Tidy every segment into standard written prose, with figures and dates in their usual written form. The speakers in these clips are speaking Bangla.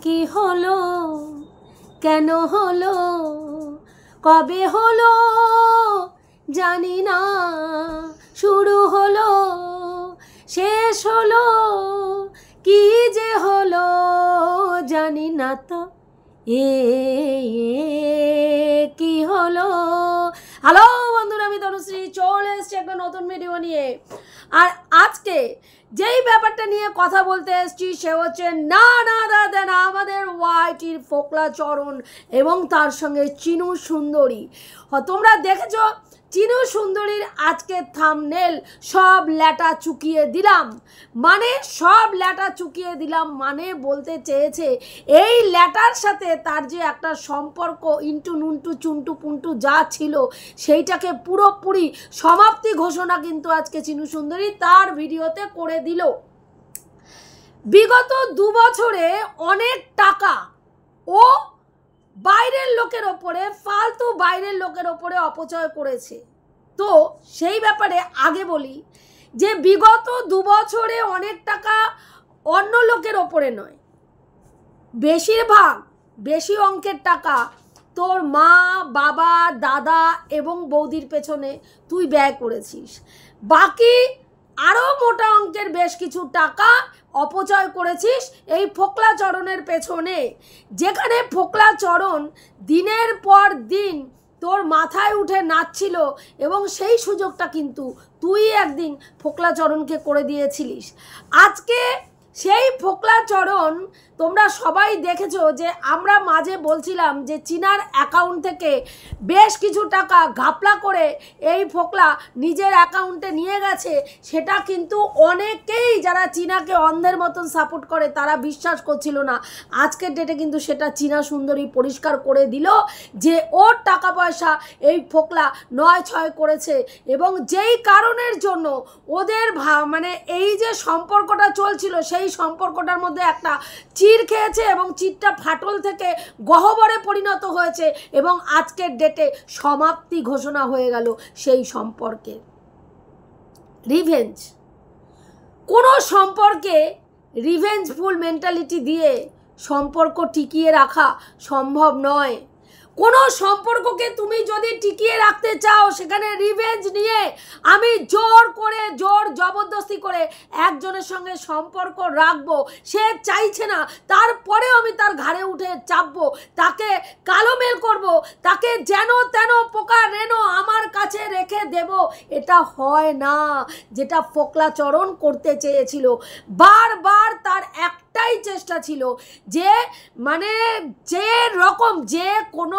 কি হলো, কেন হলো, কবে হলো জানি না, শুরু হলো শেষ হলো কি যে হলো জানি না তো কি হলো। হ্যালো বন্ধুরা, আমি তনুশ্রী চলে এসেছি একটা নতুন ভিডিও নিয়ে। আর আজকে যেই ব্যাপারটা নিয়ে কথা বলতে এসেছি সে হচ্ছে না আমাদের ওয়াইটির ফোকলা চরণ এবং তার সঙ্গে চিনু সুন্দরী। তোমরা দেখেছো চিনু সুন্দরীর আজকে থাম্বনেল সব ল্যাটা চুকিয়ে দিলাম, মানে সব ল্যাটা চুকিয়ে দিলাম, মানে বলতে চেয়েছে এই ল্যাটার সাথে তার যে একটা সম্পর্ক ইন্টু নুন্টু চুন্টু পুন্টু যা ছিল সেইটাকে পুরোপুরি সমাপ্তি ঘোষণা কিন্তু আজকে চিনু সুন্দরী তার ভিডিওতে করে দিল। বিগত 2 বছরে অনেক টাকা ও বাইরের লোকের ওপরে ফালতু বাইরের লোকের ওপরে অপচয় করেছে। তো সেই ব্যাপারে আগে বলি যে বিগত 2 বছরে অনেক টাকা অন্য লোকের ওপরে নয়, বেশিরভাগ বেশি অঙ্কের টাকা তোর মা বাবা দাদা এবং বৌদির পেছনে তুই ব্যয় করেছিস। বাকি আরও মোটা অঙ্কের বেশ কিছু টাকা অপচয় করেছিস এই ফোকলা চরণের পেছনে, যেখানে ফোকলা চরণ দিনের পর দিন তোর মাথায় উঠে নাচছিল এবং সেই সুযোগটা কিন্তু তুই একদিন ফোকলা চরণকে করে দিয়েছিলিস। আজকে সেই ফোকলা চরণ তোমরা সবাই দেখেছো যে আমরা মাঝে বলছিলাম যে চীনার অ্যাকাউন্ট থেকে বেশ কিছু টাকা ঘাপলা করে এই ফোকলা নিজের অ্যাকাউন্টে নিয়ে গেছে। সেটা কিন্তু অনেকেই যারা চীনাকে অন্ধের মতন সাপোর্ট করে তারা বিশ্বাস করছিল না। আজকের ডেটে কিন্তু সেটা চীনা সুন্দরী পরিষ্কার করে দিল যে ওর টাকা পয়সা এই ফোকলা 9-6 করেছে এবং যেই কারণের জন্য ওদের মানে এই যে সম্পর্কটা চলছিল সেই সম্পর্কটার মধ্যে একটা চির খেয়েছে এবং চিরটা ফাটল থেকে গহ্বরে পরিণত হয়েছে এবং আজকের ডেটে সমাপ্তি ঘোষণা হয়ে গেল সেই সম্পর্কে। রিভেঞ্জ, কোনো সম্পর্কে রিভেঞ্জফুল মেন্টালিটি দিয়ে সম্পর্ক টিকিয়ে রাখা সম্ভব নয়। কোনো সম্পর্ককে তুমি যদি টিকিয়ে রাখতে চাও সেখানে রিভেঞ্জ নিয়ে আমি জোর জবরদস্তি করে একজনের সঙ্গে সম্পর্ক রাখবো, সে চাইছে না তারপরেও আমি তার ঘাড়ে উঠে চাপবো, তাকে কালো মেল করবো, তাকে যেন তেন পোকা রেনো আমার কাছে রেখে দেব, এটা হয় না। যেটা ফোকলা চরণ করতে চেয়েছিল, বারবার তার একটাই চেষ্টা ছিল যে মানে যে কোনো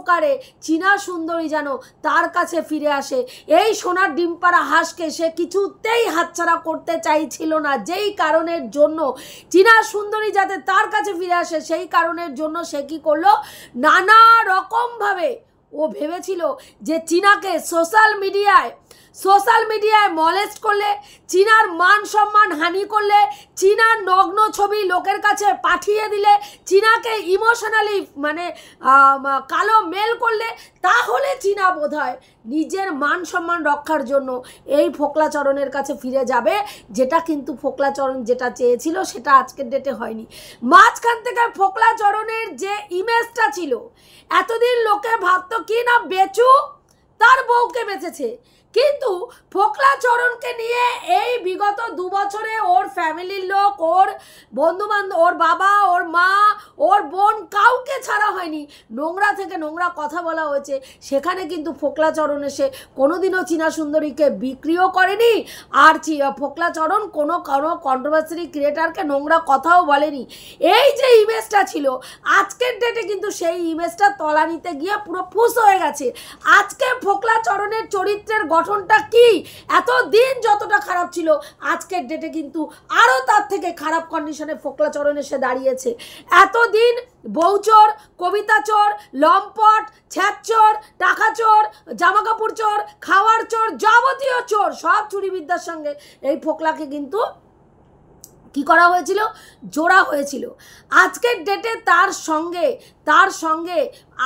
প্রকারে চীনা সুন্দরী যেন তার কাছে ফিরে আসে। এই সোনার ডিমপাড়া হাঁসকে সে কিছুতেই হাতছাড়া করতে চাইছিল না, যেই কারণের জন্য চীনা সুন্দরী যাতে তার কাছে ফিরে আসে সেই কারণের জন্য সে কি করলো, নানা রকমভাবে ও ভেবেছিল যে চীনাকে সোশ্যাল মিডিয়ায় মলেস্ট করলে, চীনার মান সম্মান হানি করলে, চীনার নগ্ন ছবি লোকের কাছে পাঠিয়ে দিলে, চীনাকে ইমোশনালি মানে কালো মেল করলে, তাহলে চীনা বোধহয় নিজের মান সম্মান রক্ষার জন্য এই ফোকলা চরণের কাছে ফিরে যাবে। যেটা কিন্তু ফোকলা চরণ যেটা চেয়েছিল সেটা আজকের ডেটে হয়নি। মাঝখান থেকে ফোকলা চরণের যে ইমেজটা ছিল, এতদিন লোকে ভাবতো কি না বেচু তার বউকে বেঁচেছে, কিন্তু ফোকলা চরণকে নিয়ে এই বিগত 2 বছরে ওর ফ্যামিলির লোক, ওর বন্ধুবান্ধব, ওর বাবা, ওর মা, ওর বোন কাউকে ছাড়া হয়নি। নোংরা থেকে নোংরা কথা বলা হয়েছে, সেখানে কিন্তু ফোকলা চরণ এসে কোনোদিনও চীনা সুন্দরীকে বিক্রিও করেনি। আর ফোকলা চরণ কোনো কন্ট্রোভার্সি ক্রিয়েটারকে নোংরা কথাও বলেনি। এই যে ইমেজটা ছিল আজকের ডেটে কিন্তু সেই ইমেজটা তলানিতে গিয়ে পুরো ফুস হয়ে গেছে। আজকে ফোকলা চরণের চরিত্রের গঠনটা কি, এতদিন যতটা খারাপ ছিল আজকের ডেটে কিন্তু আরও তার থেকে খারাপ কন্ডিশনে ফোকলা চরণ এসে দাঁড়িয়েছে। এতদিন বউচোর, কবিতা চোর, লম্পট, ছ্যাঁচোর, টাকা চোর, জামা কাপড় চোর, খাওয়ার চোর, যাবতীয় চোর সব চুরিবিদ্যার সঙ্গে এই ফোকলাকে কিন্তু কি করা হয়েছিল, জোড়া হয়েছিল। আজকের ডেটে তার সঙ্গে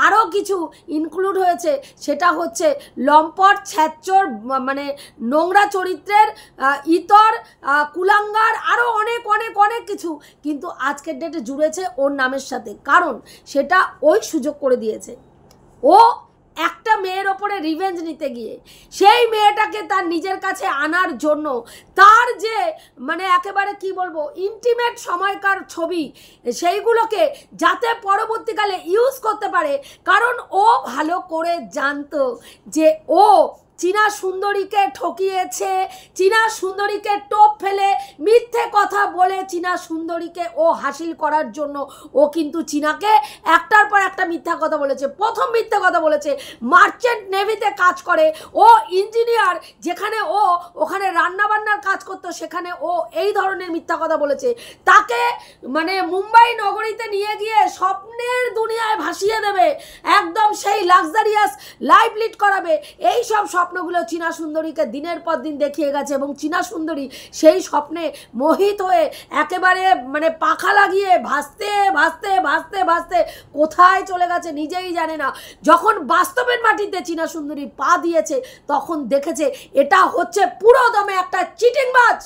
আরও কিছু ইনক্লুড হয়েছে, সেটা হচ্ছে লম্পট, ছ্যাঁচোর, মানে নোংরা চরিত্রের ইতর, কুলাঙ্গার, আরও অনেক অনেক অনেক কিছু কিছু কিন্তু আজকের ডেটে জুড়েছে ওর নামের সাথে, কারণ সেটা ওই সুযোগ করে দিয়েছে। ও একটা মেয়ের ওপরে রিভেঞ্জ নিতে গিয়ে সেই মেয়েটাকে তার নিজের কাছে আনার জন্য তার যে মানে একেবারে কি বলবো ইন্টিমেট সময়কার ছবি সেইগুলোকে যাতে পরবর্তীকালে ইউজ করতে পারে, কারণ ও ভালো করে জানতো যে ও চীনা সুন্দরীকে ঠকিয়েছে, চীনা সুন্দরীকে টোপ ফেলে মিথ্যে কথা বলে চীনা সুন্দরীকে ও হাসিল করার জন্য ও কিন্তু চীনাকে একটার পর একটা মিথ্যা কথা বলেছে। প্রথম মিথ্যা কথা বলেছে মার্চেন্ট নেভিতে কাজ করে, ও ইঞ্জিনিয়ার, যেখানে ও ওখানে রান্নাবান্নার কাজ করতো সেখানে ও এই ধরনের মিথ্যা কথা বলেছে। তাকে মানে মুম্বাই নগরীতে নিয়ে গিয়ে স্বপ্নের দুনিয়ায় ভাসিয়ে দেবে, একদম সেই লাক্সারিয়াস লাইফ লিড করাবে। এই সব স্বপ্নগুলো চীনা সুন্দরীকে দিনের পর দিন দেখিয়ে গেছে এবং চীনা সুন্দরী সেই স্বপ্নে মোহিত হয়ে একেবারে মানে পাখা লাগিয়ে ভাসতে ভাসতে ভাসতে ভাসতে কোথায় চলে গেছে নিজেই জানে না। যখন বাস্তবের মাটিতে চীনা সুন্দরী পা দিয়েছে তখন দেখেছে এটা হচ্ছে পুরো দমে একটা চিটিংবাজ,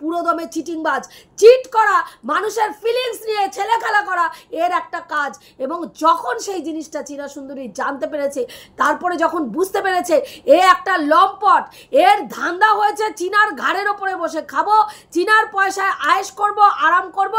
পুরো দমে চিটিংবাজ। চিট করা, মানুষের ফিলিংস নিয়ে ছেলে খেলা করা এর একটা কাজ। এবং যখন সেই জিনিসটা চীনা সুন্দরী জানতে পেরেছে, তারপরে যখন বুঝতে পেরেছে এ একটা লম্পট, এর ধান্দা হয়েছে চীনার ঘাড়ের ওপরে বসে খাবো, চীনার পয়সায় আয়েশ করব, আরাম করব,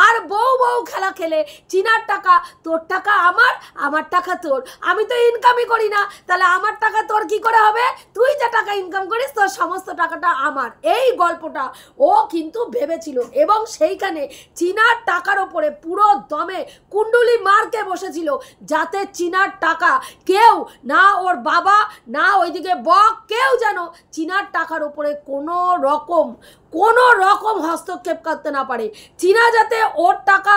আর বউ বউ খেলা খেলে চীনার টাকা তোর টাকা আমার, আমার টাকা তোর, আমি তো ইনকামই করি না, তাহলে আমার টাকা তোর কি করে হবে? তুই যে টাকা ইনকাম করিস তোর সমস্ত টাকাটা আমার। এই গল্পটা ও কিন্তু ভেবেছিল এবং সেইখানে চীনার টাকার ওপরে পুরো দমে কুণ্ডুলি মারকে বসেছিল যাতে চীনার টাকা কেউ না, ওর বাবা না ওইদিকে বক, কেউ যেন চীনার টাকার ওপরে কোনো রকম হস্তক্ষেপ করতে না পারে। চীনা যাতে ওর টাকা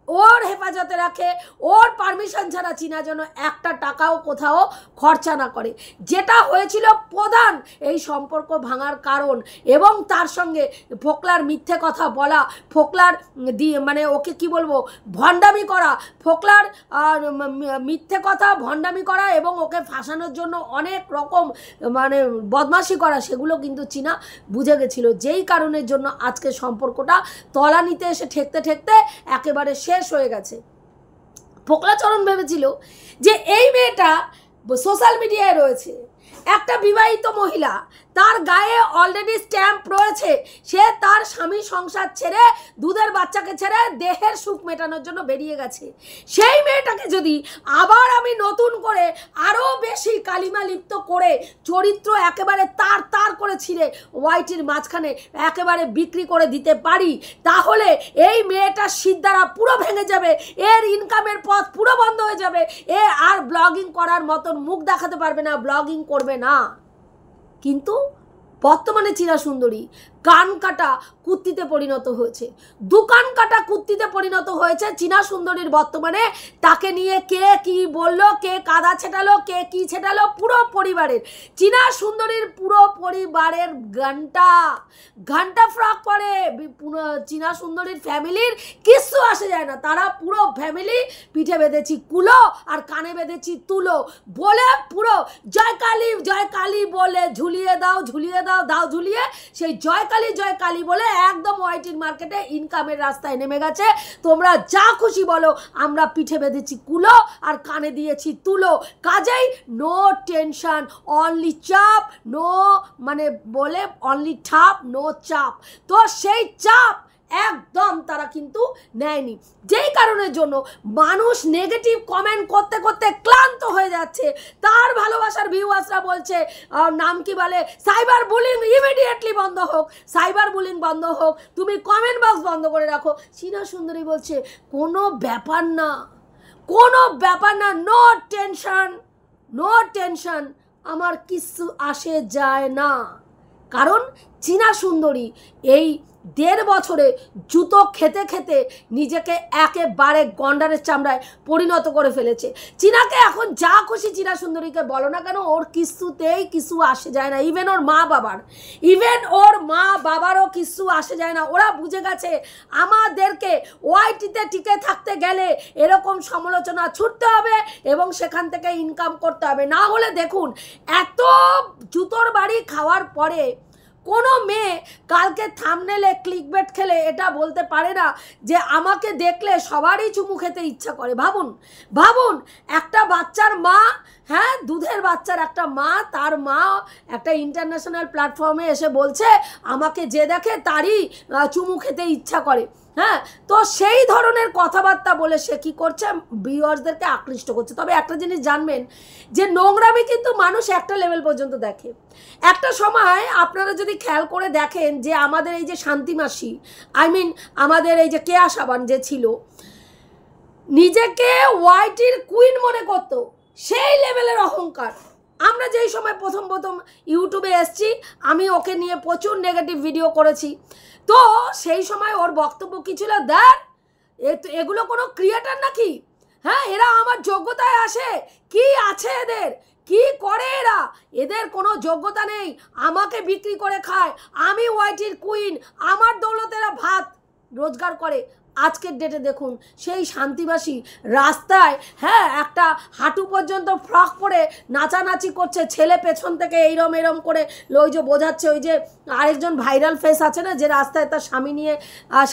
ওর হেফাজতে রাখে, ওর পারমিশন ছাড়া চীনা যেন একটা টাকাও কোথাও খরচা না করে। যেটা হয়েছিল প্রধান এই সম্পর্ক ভাঙার কারণ, এবং তার সঙ্গে ফোকলার মিথ্যে কথা বলা, ফোকলার মানে ওকে কি বলবো ভণ্ডামি করা, ফোকলার মিথ্যে কথা ভণ্ডামি করা এবং ওকে ফাঁসানোর জন্য অনেক রকম মানে বদমাশি করা, সেগুলো কিন্তু চীনা বুঝে গেছিল। যেই কারণের জন্য আজকে সম্পর্কটা তলানিতে এসে ঠেকতে ঠেকতে একেবারে শেষ হয়ে গেছে। ফোকলাচরণ ভেবেছিল যে এই মেয়েটা সোশ্যাল মিডিয়ায় রয়েছে, একটা বিবাহিত মহিলা, তার গায়ে অলরেডি স্ট্যাম্প রয়েছে, সে তার স্বামী সংসার ছেড়ে দুধের বাচ্চাকে ছেড়ে দেহের সুখ মেটানোর জন্য বেরিয়ে গেছে। সেই মেয়েটাকে যদি আবার আমি নতুন করে আরও বেশি কালিমা লিপ্ত করে চরিত্র একেবারে তার তার করে ছিঁড়ে ওয়াইটির মাঝখানে একেবারে বিক্রি করে দিতে পারি, তাহলে এই মেয়েটার সিদ্ধারা পুরো ভেঙে যাবে, এর ইনকামের পথ পুরো বন্ধ হয়ে যাবে, এ আর ব্লগিং করার মতন মুখ দেখাতে পারবে না, ব্লগিং করবে না। কিন্তু বর্তমানে চীনা সুন্দরী কান কাটা কুত্তিতে পরিণত হয়েছে, দোকান কাটা কুত্তিতে পরিণত হয়েছে চীনা সুন্দরীর বর্তমানে। তাকে নিয়ে কে কি বললো, কে কাদা ছেটালো, কে কি ছেটালো, পুরো পরিবারের চীনা সুন্দরীর পুরো পরিবারের ঘন্টা ফ্রক পরে চীনা সুন্দরীর ফ্যামিলির কিচ্ছু আসে যায় না, তারা পুরো ফ্যামিলি পিঠে বেঁধেছি কুলো আর কানে বেঁধেছি তুলো বলে পুরো জয় কালী বলে ঝুলিয়ে দাও দাও ঝুলিয়ে, সেই জয় কালী বলে একদম ওয়াইটির মার্কেটে ইনকামের রাস্তায় নেমে গেছে। তোমরা যা খুশি বলো, আমরা পিঠে বেঁধেছি কুলো আর কানে দিয়েছি তুলো, কাজেই নো টেনশন, অনলি চাপ, নো মানে বলে অনলি ঠাপ, নো চাপ। তো সেই চাপ একদম তারা কিন্তু নেয়নি, যেই কারণের জন্য মানুষ নেগেটিভ কমেন্ট করতে করতে ক্লান্ত হয়ে যাচ্ছে। তার ভালোবাসার ভিউয়ার্সরা বলছে নাম কি বলে সাইবার বুলিং ইমিডিয়েটলি বন্ধ হোক, সাইবার বুলিং বন্ধ হোক, তুমি কমেন্ট বক্স বন্ধ করে রাখো। চীনা সুন্দরী বলছে কোনো ব্যাপার না, নো টেনশন, আমার কিছু আসে যায় না। কারণ চীনা সুন্দরী এই 1.5 বছরে জুতো খেতে খেতে নিজেকে একেবারে গন্ডারের চামড়ায় পরিণত করে ফেলেছে। চীনাকে এখন যা খুশি চীনা সুন্দরীকে বলো না কেন, ওর কিছুতেই কিছু আসে যায় না। ইভেন ওর মা বাবারও কিছু আসে যায় না। ওরা বুঝে গেছে আমাদেরকে ওয়াইটিতে টিকে থাকতে গেলে এরকম সমালোচনা ছুটতে হবে এবং সেখান থেকে ইনকাম করতে হবে, না হলে দেখুন এত জুতোর বাড়ি খাওয়ার পরে কোনো মেয়ে কালকে থাম্বনেলে ক্লিকবেট খেলে এটা বলতে পারে না যে আমাকে দেখলে সবারই চুমু খেতে ইচ্ছা করে। ভাবুন ভাবুন, একটা বাচ্চার মা, হ্যাঁ দুধের বাচ্চার একটা মা, তার মা একটা ইন্টারন্যাশনাল প্ল্যাটফর্মে এসে বলছে আমাকে যে দেখে তারই চুমু খেতে ইচ্ছা করে। হ্যাঁ, তো সেই ধরনের কথাবার্তা বলে সে কী করছে, ভিউয়ার্সদেরকে আকৃষ্ট করছে। তবে একটা জিনিস জানবেন যে নোংরামি কিন্তু মানুষ একটা লেভেল পর্যন্ত দেখে। একটা সময় আপনারা যদি খেয়াল করে দেখেন যে আমাদের এই যে শান্তি মাসি, আমাদের এই যে কেয়া সাবান যে ছিল, নিজেকে ওয়াইটির কুইন মনে করতো, সেই লেভেলের অহংকার। আমরা যেই সময় প্রথম ইউটিউবে এসছি, আমি ওকে নিয়ে প্রচুর নেগেটিভ ভিডিও করেছি। তো সেই সময় ওর বক্তব্য কী ছিল, দেখ এগুলো কোনো ক্রিয়েটার নাকি, হ্যাঁ এরা আমার যোগ্যতায় আসে, কি আছে এদের, কি করে এরা, এদের কোনো যোগ্যতা নেই, আমাকে বিক্রি করে খায়, আমি ওয়াইটির কুইন, আমার দৌলতেরা ভাত রোজগার করে। আজকের ডেটে দেখুন সেই শান্তিবাসী রাস্তায়, হ্যাঁ একটা হাঁটু পর্যন্ত ফ্রক পরে নাচানাচি করছে, ছেলে পেছন থেকে এইরম করে ওই যে বোঝাচ্ছে। ওই যে আরেকজন ভাইরাল ফেস আছে না, যে রাস্তায় তার স্বামী নিয়ে,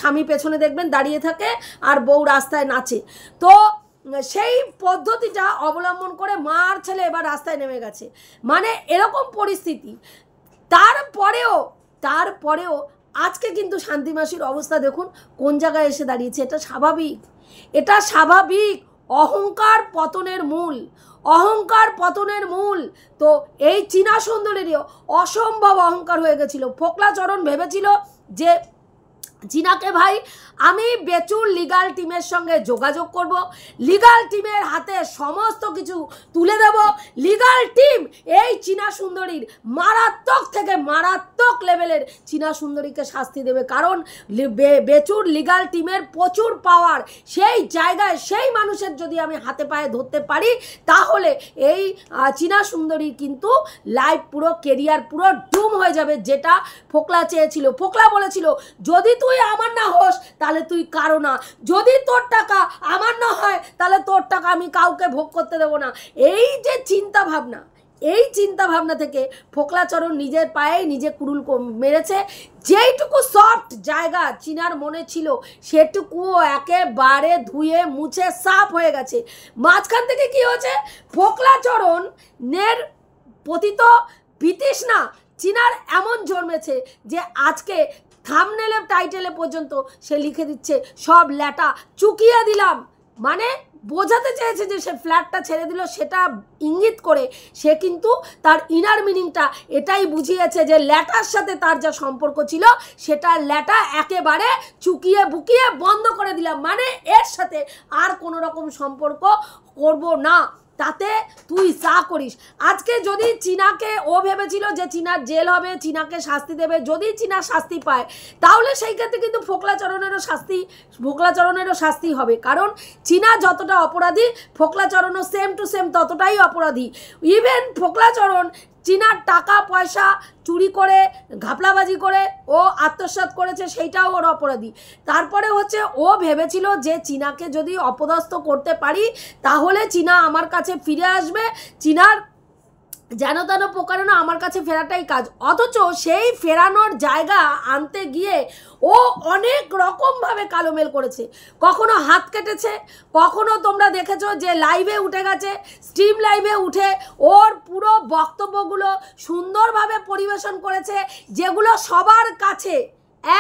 স্বামী পেছনে দেখবেন দাঁড়িয়ে থাকে আর বউ রাস্তায় নাচে। তো সেই পদ্ধতিটা অবলম্বন করে মা আর ছেলে এবার রাস্তায় নেমে গেছে। মানে এরকম পরিস্থিতি। তারপরেও আজকে কিন্তু শান্তি মাসির অবস্থা দেখুন কোন জায়গায় এসে দাঁড়িয়েছে। এটা স্বাভাবিক। অহংকার পতনের মূল। তো এই চীনা সুন্দরীরও অসম্ভব অহংকার হয়ে গেছিল। ফোকলাচরণ ভেবেছিল যে চীনাকে ভাই আমি বেচুর লিগাল টিমের সঙ্গে যোগাযোগ করব, লিগাল টিমের হাতে সমস্ত কিছু তুলে দেব, লিগাল টিম এই চীনা সুন্দরীর মারাত্মক থেকে মারাত্মক লেভেলের চীনা সুন্দরীকে শাস্তি দেবে। কারণ বেচুর লিগাল টিমের প্রচুর পাওয়ার, সেই জায়গায় সেই মানুষের যদি আমি হাতে পায়ে ধরতে পারি, তাহলে এই চীনা সুন্দরীর কিন্তু লাইফ পুরো কেরিয়ার পুরো ডুম হয়ে যাবে, যেটা ফোকলা চেয়েছিল। ফোকলা বলেছিল যদি তুই আমার না হোস তাহলে তুই কারো না, যদি তোর টাকা আমার না হয় তাহলে তোর টাকা আমি কাউকে ভোগ করতে দেবো না। এই যে চিন্তা ভাবনা থেকে ফোকলাচরণ নিজের পায়ে নিজে কুড়ুল মেরেছে। যেইটুকু সফট জায়গা চীনার মনে ছিল সেটুকু একেবারে ধুয়ে মুছে সাফ হয়ে গেছে। মাঝখান থেকে কি হয়েছে, ফোকলাচরণের পতিত বিতৃষ্ণা চীনার এমন জন্মেছে যে আজকে থাম্বনেলে টাইটেলে পর্যন্ত সে লিখে দিচ্ছে সব ল্যাটা চুকিয়ে দিলাম। মানে বোঝাতে চেয়েছে যে সে ফ্ল্যাটটা ছেড়ে দিল, সেটা ইঙ্গিত করে সে কিন্তু তার ইনার মিনিংটা এটাই বুঝিয়েছে যে ল্যাটার সাথে তার যা সম্পর্ক ছিল সেটা ল্যাটা একেবারে চুকিয়ে বুকিয়ে বন্ধ করে দিলাম। মানে এর সাথে আর কোনো রকম সম্পর্ক করব না, তাতে তুই যা করিস। আজকে যদি চীনাকে ও ভেবেছিল যে চীনার জেল হবে, চীনাকে শাস্তি দেবে, যদি চীনা শাস্তি পায় তাহলে সেই ক্ষেত্রে কিন্তু ফোকলাচরণেরও শাস্তি হবে। কারণ চীনা যতটা অপরাধী, ফোকলাচরণও সেম টু সেম ততটাই অপরাধী। ইভেন ফোকলাচরণ চীনার টাকা পয়সা চুরি করে ঘাপলাবাজি করে ও আত্মসাৎ করেছে, সেইটাও ওর অপরাধী। তারপরে হচ্ছে ও ভেবেছিল যে চীনাকে যদি অপদস্থ করতে পারি তাহলে চীনা আমার কাছে ফিরে আসবে, চীনার যেন তেন প্রকারণা আমার কাছে ফেরাটাই কাজ। অথচ সেই ফেরানোর জায়গা আনতে গিয়ে ও অনেক রকমভাবে কালোমেল করেছে। কখনো হাত কেটেছে, কখনো তোমরা দেখেছো যে লাইভে উঠে গেছে, স্ট্রিম লাইভে উঠে ওর পুরো বক্তব্যগুলো সুন্দরভাবে পরিবেশন করেছে, যেগুলো সবার কাছে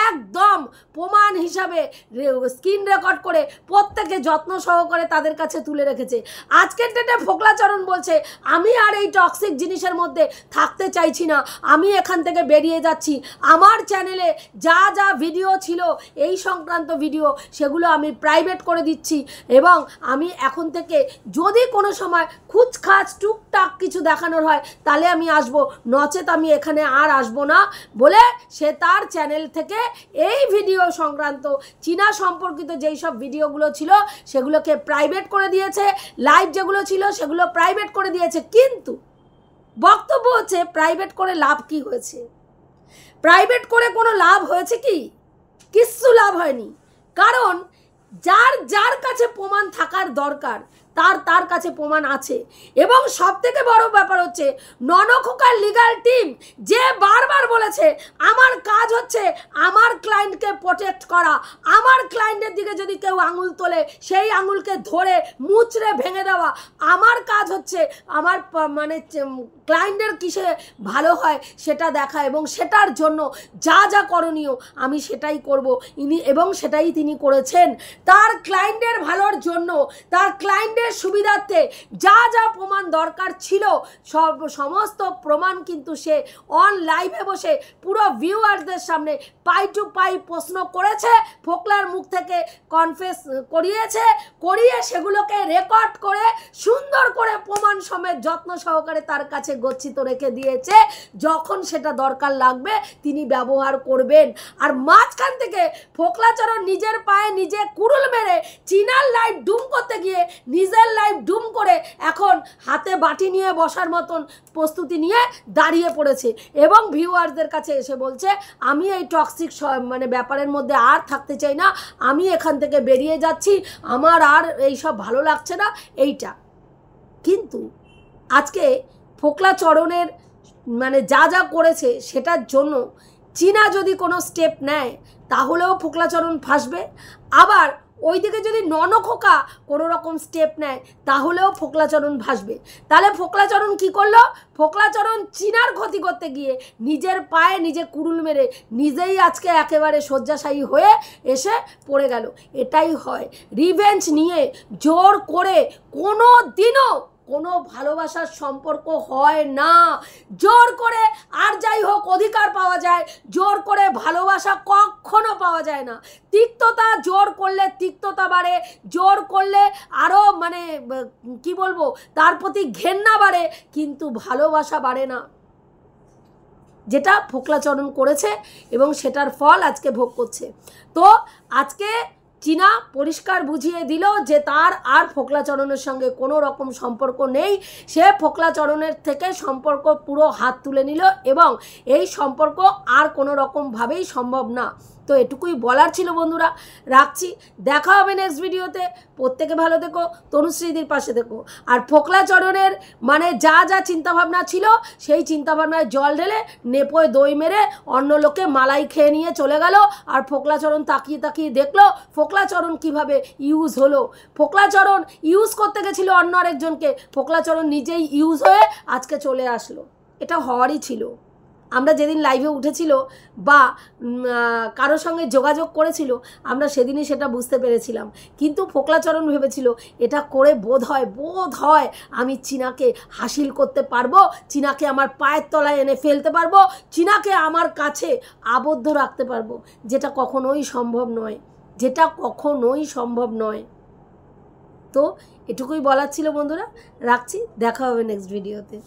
একদম প্রমাণ হিসাবে স্ক্রিন রেকর্ড করে প্রত্যেকে যত্ন সহকারে তাদের কাছে তুলে রেখেছে। আজকের ডেটে ফোকলাচরণ বলছে আমি আর এই টক্সিক জিনিসের মধ্যে থাকতে চাইছি না, আমি এখান থেকে বেরিয়ে যাচ্ছি, আমার চ্যানেলে যা যা ভিডিও ছিল এই সংক্রান্ত ভিডিও সেগুলো আমি প্রাইভেট করে দিচ্ছি, এবং আমি এখন থেকে যদি কোনো সময় খুচখাচ টুকটাক কিছু দেখানোর হয় তাহলে আমি আসবো, নচেত আমি এখানে আর আসবো না বলে সে তার চ্যানেল থেকে এই ভিডিও সংক্রান্ত চীনা সম্পর্কিত যেই সব ভিডিওগুলো ছিল সেগুলোকে প্রাইভেট করে দিয়েছে, লাইভ যেগুলো ছিল সেগুলো প্রাইভেট করে দিয়েছে। কিন্তু বক্তব্য হচ্ছে প্রাইভেট করে লাভ কি হয়েছে? প্রাইভেট করে কোনো লাভ হয়েছে কি? কিচ্ছু লাভ হয়নি। কারণ যার যার কাছে প্রমাণ থাকার দরকার তার কাছে প্রমাণ আছে। এবং সবথেকে বড় ব্যাপার হচ্ছে ননখোকার লিগ্যাল টিম যে বারবার বলেছে আমার কাজ হচ্ছে আমার ক্লায়েন্টকে প্রোটেক্ট করা, আমার ক্লায়েন্টের দিকে যদি কেউ আঙুল তোলে সেই আঙুলকে ধরে মুচড়ে ভেঙে দেওয়া, আমার কাজ হচ্ছে আমার মানে ক্লায়েন্টের কিসে ভালো হয় সেটা দেখা, এবং সেটার জন্য যা যা করণীয় আমি সেটাই করব এবং সেটাই তিনি করেছেন। তার ক্লায়েন্টের ভালোর জন্য, তার ক্লায়েন্টের সুবিধার্থে যা যা প্রমাণ দরকার ছিল সমস্ত প্রমাণ কিন্তু সে অন লাইভে বসে পুরো ভিউয়ারদের সামনে পাই টু পাই প্রশ্ন করেছে, ফোকলার মুখ থেকে কনফেস করিয়ে সেগুলোকে রেকর্ড করে সুন্দর করে প্রমাণ সমেত যত্ন সহকারে তার কাছে গচ্ছিত রেখে দিয়েছে। যখন সেটা দরকার লাগবে তিনি ব্যবহার করবেন। আর মাঝখান থেকে ফোকলাচরণ নিজের পায়ে নিজে কুড়ুল মেরে চিনার লাইভ ডুম করতে গিয়ে নিজের লাইভ ডুম করে এখন হাতে বাটি নিয়ে বসার মতন প্রস্তুতি নিয়ে দাঁড়িয়ে পড়েছে এবং ভিউয়ারদের কাছে এসে বলছে আমি এই টক্সিক মানে ব্যাপারের মধ্যে আর থাকতে চাই না, আমি এখান থেকে বেরিয়ে যাচ্ছি, আমার আর এইসব ভালো লাগছে না এইটা। কিন্তু আজকে ফোকলাচরণের মানে যা যা করেছে সেটার জন্য চীনা যদি কোনো স্টেপ নেয় তাহলেও ফোকলাচরণ ফাঁসবে, আবার ওইদিকে যদি ননখোকা কোনো রকম স্টেপ নেয় তাহলেও ফোকলাচরণ ভাসবে। তাহলে ফোকলাচরণ কি করলো? ফোকলাচরণ চীনার ক্ষতি করতে গিয়ে নিজের পায়ে নিজে কুড়ুল মেরে নিজেই আজকে একেবারে শয্যাশায়ী হয়ে এসে পড়ে গেল। এটাই হয়, রিভেঞ্জ নিয়ে জোর করে কোনো দিনও কোনো ভালোবাসার সম্পর্ক হয় না। জোর করে আর যাই হোক অধিকার পাওয়া যায়, জোর করে ভালোবাসা কখনো পাওয়া যায় না। তিক্ততা জোর করলে তিক্ততা বাড়ে, জোর করলে আরও মানে কি বলবো তার প্রতি ঘেন্না বাড়ে, কিন্তু ভালোবাসা বাড়ে না। যেটা ফোকলাচরণ করেছে এবং সেটার ফল আজকে ভোগ করছে। তো আজকে চীনা পরিষ্কার বুঝিয়ে দিল যে তার আর ফোকলাচরণের সঙ্গে কোনো রকম সম্পর্ক নেই, সে ফোকলাচরণের থেকে সম্পর্ক পুরো হাত তুলে নিল এবং এই সম্পর্ক আর কোনো রকমভাবেই সম্ভব না। তো এটুকুই বলার ছিল বন্ধুরা, রাখছি, দেখা হবে নেক্সট ভিডিওতে। প্রত্যেকে ভালো থেকো, তনুশ্রীদির পাশে থেকো। আর ফোকলাচরণের মানে যা যা চিন্তাভাবনা ছিল সেই চিন্তাভাবনায় জল ঢেলে নেপোয় দই মেরে অন্য লোকে মালাই খেয়ে নিয়ে চলে গেল। আর ফোকলাচরণ তাকিয়ে তাকিয়ে দেখলো ফোকলাচরণ কিভাবে ইউজ হলো। ফোকলাচরণ ইউজ করতে গেছিল অন্য আরেকজনকে, ফোকলাচরণ নিজেই ইউজ হয়ে আজকে চলে আসলো। এটা হওয়ারই ছিল। আমরা যেদিন লাইভে উঠেছিল বা কারোর সঙ্গে যোগাযোগ করেছিল আমরা সেদিনই সেটা বুঝতে পেরেছিলাম। কিন্তু ফোকলাচরণ ভেবেছিল এটা করে বোধ হয় আমি চীনাকে হাসিল করতে পারবো, চীনাকে আমার পায়ের তলায় এনে ফেলতে পারবো, চীনাকে আমার কাছে আবদ্ধ রাখতে পারবো, যেটা কখনোই সম্ভব নয়। তো এটুকুই বলার ছিল বন্ধুরা, রাখছি, দেখা হবে নেক্সট ভিডিওতে।